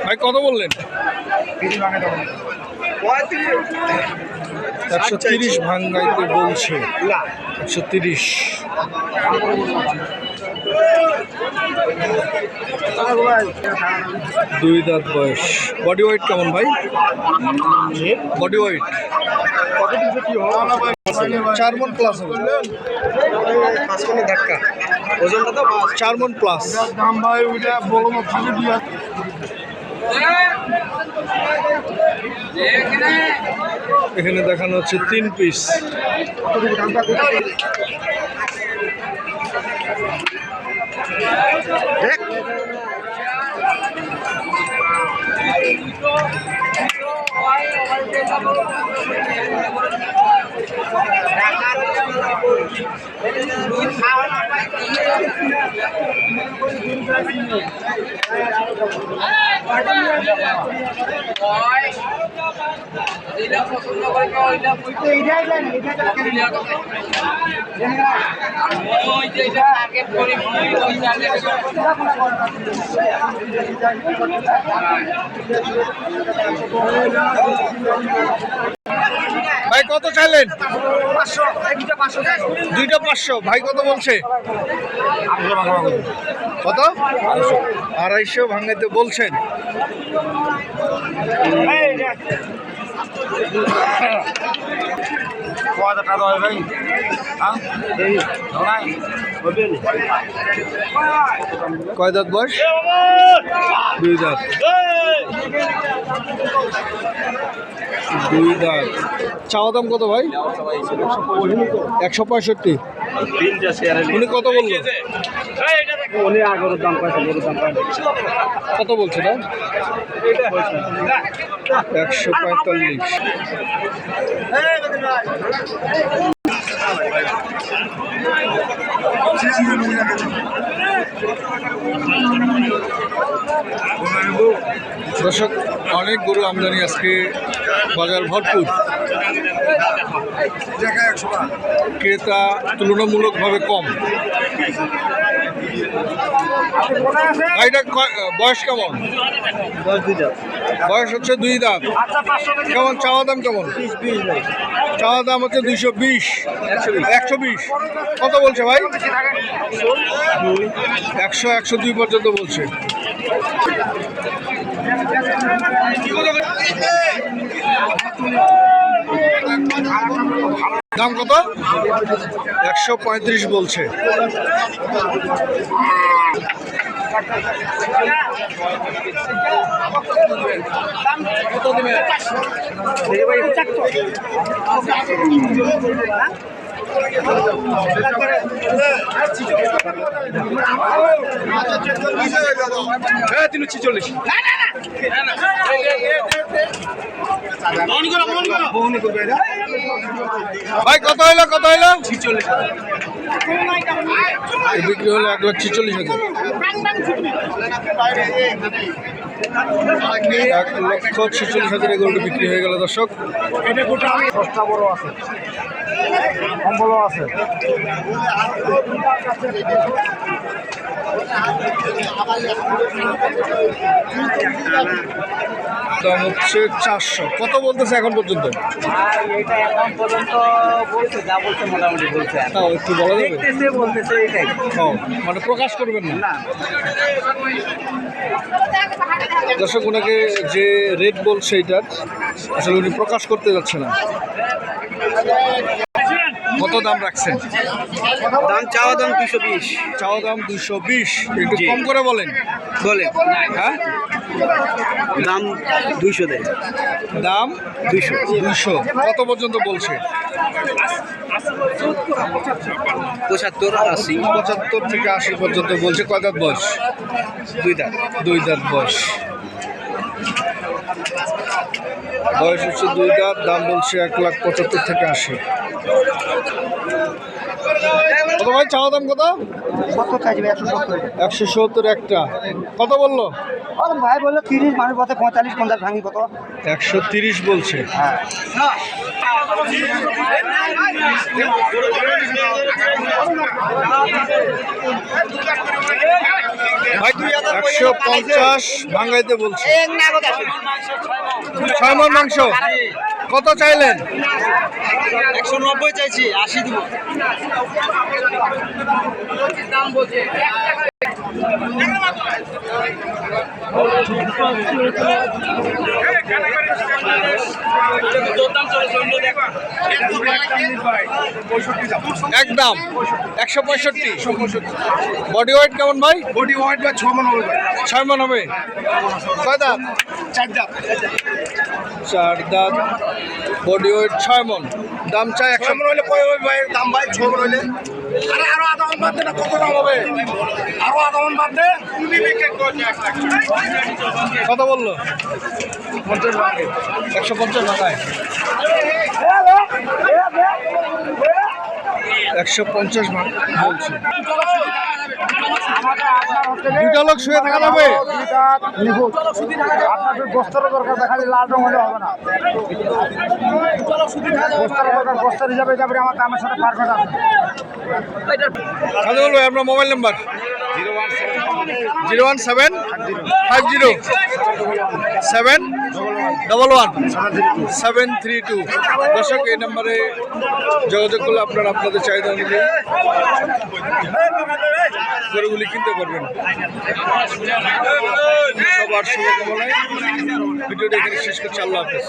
ভাই কত বললেন? 130 ভাঙ্গাইতে বলছে। 130। দুই দাঁত বয়স। বডি ওয়েট কেমন ভাই? বডি ওয়েট 4 মণ প্লাস হবে। 4 মণ প্লাস। এখানে দেখানো হচ্ছে 3 পিস। ভাই কত চাইলেন? 2টা 500। ভাই কত বলছে? কত? 250 ভাঙাইতে বলছেন। কয় দাঁত বয়স? 2 দাঁত। 2 দাঁত। চাওয়া দাম কত ভাই? 165। উনি কত বললো? কত বলছে না? 145। দর্শক, অনেক গরু আমদানি আজকে, বাজার ভরপুর। ক্রেতা তুলনামূলকভাবে কম। এটা বয়স কেমন? বয়স হচ্ছে 2 দাঁত। কেমন চাওয়া দাম কেমন? চাওয়া দাম হচ্ছে 220। 120। কত বলছে ভাই? 100, 102 পর্যন্ত বলছে। দাম কত? 135 বলছে। ভাই কত হইলো? কত হইলো? 46। বিক্রি হলো 1,46,000। 1,46,000 গরুটি বিক্রি হয়ে গেল দর্শক। বড় আছে, কম্বলও আছে। দাম হচ্ছে 400। কত বলতেছে এখন পর্যন্ত? এটা এখন পর্যন্ত বলছে, যা বলছে মোটামুটি বলছে। একটু বলা যাবে? বলতেছে এটাই। মানে প্রকাশ করবেন না? দর্শক, ওনাকে যে রেট বলছে এটার আসলে উনি প্রকাশ করতে যাচ্ছে না। কত দাম রাখছেন? দাম চাওয়া দাম 220। চাওয়া দাম 220, একটু জি। কম করে বলেন। বলে হ্যাঁ, দাম 200 দেয়। দাম 200। 200। কত পর্যন্ত বলছে? 75, 80। 75 থেকে 80 পর্যন্ত বলছে। কয় দাঁত বয়স? 2 দাঁত। 2 দাঁত বয়স। বয়স হচ্ছে 2 দাঁত, দাম বলছে 1,75,000 থেকে 80। কত ভাই চাওয়া দাম কত? 70 চাইবে, 170। 170 একটা। কত বললো? ভাই বললো 30, মানুষ বলতে 45, 50 ভাঙি কত? 130 বলছে। হ্যাঁ। ভাই 150 ভাঙাইতে বলছে। 6 মণ মাংস। কত চাইলেন? 190 চাইছি, 80 দিব। একদম 165। বডি ওয়েট কেমন ভাই? বডি ওয়েট বা 6 মণ হবে ভাই। 6 মণ হবে। কয় দাঁত? 4 দাঁত। 4 দাঁত, বডি ওয়েট 6 মণ। দাম চাই 6 মণ হইলে কয় হবে ভাই দাম ভাই? 6 মণ হইলে আরো আধা মণ বাদ দে না, কত দাম হবে? আরো আধা মণ বাদ দে। কত বললো? 150 টাকায়। 150 বলছে। দুটা লোক শুয়ে থাকা যাবে? আপনাদের বস্তার দরকার, দেখালি লাল রং হলে হবে না। বস্তার দরকার, বস্তার হিসাবে যাবে আমার দামের সাথে পার করা। কাজে বলবো আপনার মোবাইল নাম্বার? 017 50 711 732। দর্শক, এই নাম্বারে যোগাযোগ করলে আপনারা আপনাদের চাহিদা অনুযায়ী গরুগুলি কিনতে পারবেন। সবার শুভকামনায় ভিডিওটি এখানে শেষ করছি। আল্লাহ হাফেজ।